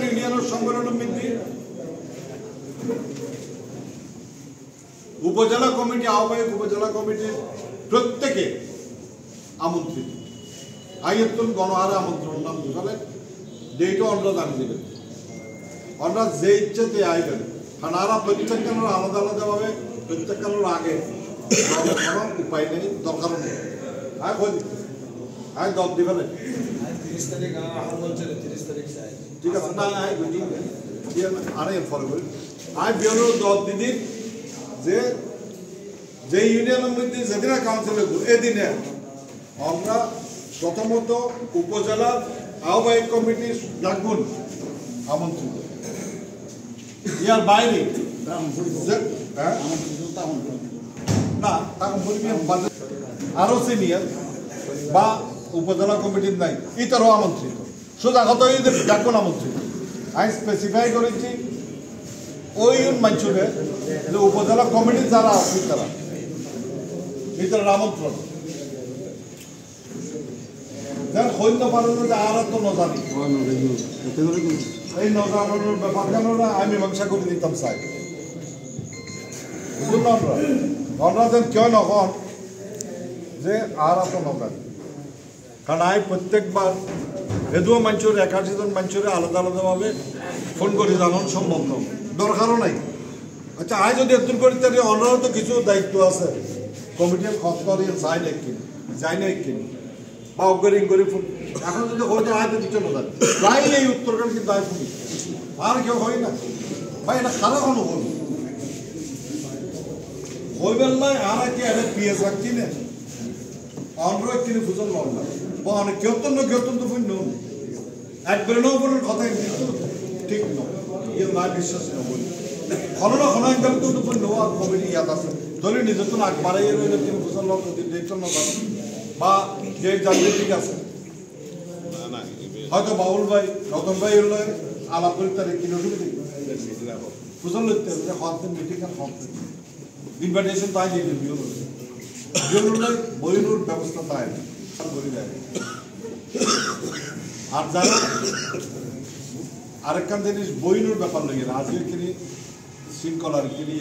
ইউনিয়নের সম্মেলন সমিতি উপজেলা কমিটি আহ্বায়ক উপজেলা কমিটির প্রত্যেকে আমন্ত্রিত আইয়তুল গণহারে আমন্ত্রণ নাম বুঝালে যেইটা আমরা জানি দেবেন আমরা যে ইচ্ছাতে আইবেন কারণ আর প্রত্যেকখানোর আলাদা আলাদাভাবে প্রত্যেকখানোর আগে কোনো উপায় নেই দরকারও নেই আয় খোঁজ আয় দব দিবেন 30 তারিখ বলছে 30 তারিখ ঠিক আছে না আয় বুঝি আরে ফলো করি আয় বিয়নো দব দিদি যে ইউনিয়নের মধ্যে যেদিন কাউন্সিলে এদিনে আমরা প্রথমত উপজেলা আহ্বায়ক কমিটি ডাকবুন আমন্ত্রিত ইয়ার বাইরে না আরো সিনিয়র বা উপজেলা কমিটির নাই ইতারও আমন্ত্রিত সোজা কথা ডাকবুন আমন্ত্রিত আমি স্পেসিফাই করেছি ওই মাঞ্চুরে যে উপজেলা কমিটির যারা আছে তারা ভিতরের আমন্ত্রণ যার সৈন্য পালনের যে আর তো নজানি এই নজানোর ব্যাপার কেন আমি মীমাংসা করে দিতাম চাই বুঝলাম আমরা যেন কেউ নকন যে আর তো নজানি কারণ আমি প্রত্যেকবার এদুও মানুষের 81 জন মানুষের আলাদা আলাদাভাবে ফোন করে জানানো সম্ভব নয় দরকারও নাই আচ্ছা আয় যদি এত করি তাহলে অন্যরও তো কিছু দায়িত্ব আছে কমিটির খত করে যাই না কিনি যাই না কিনি বা অগ্রিম করে ফোন এখন যদি হয়তো আয় তো কিছু না প্রায় এই উত্তরটা কিন্তু আয় শুনি আর কেউ হয় না ভাই এটা খারাপ কোনো হল হইবেন না আর কি এটা পিএস রাখছি না অন্যরা কিনে ফুজন লন না বা অনেক কেউ তো ফোন নো একবারে নবরের কথা কিন্তু ঠিক নয় ইয়ে না বিশ্বাস না বলি খননা খনাঙ্গাল তো ফোন নো আর কমিটি ইয়াদ আছে ধরে নিজে তো নাক বাড়াই রইলে তিনি ফুজন লন দেখছেন না বা যে জানলে ঠিক আছে হয়তো বাউল ভাই রতন ভাই হলো আলাপ করি তার কিনে ফুজন লইতে হতে মিটিং আর হতে ইনভাইটেশন তাই দিয়ে দিও বইনুর ব্যবস্থা তাই আর যারা আরেকখান জিনিস বইনুর ব্যাপার লেগে আজকের কিনি শৃঙ্খলার কিনি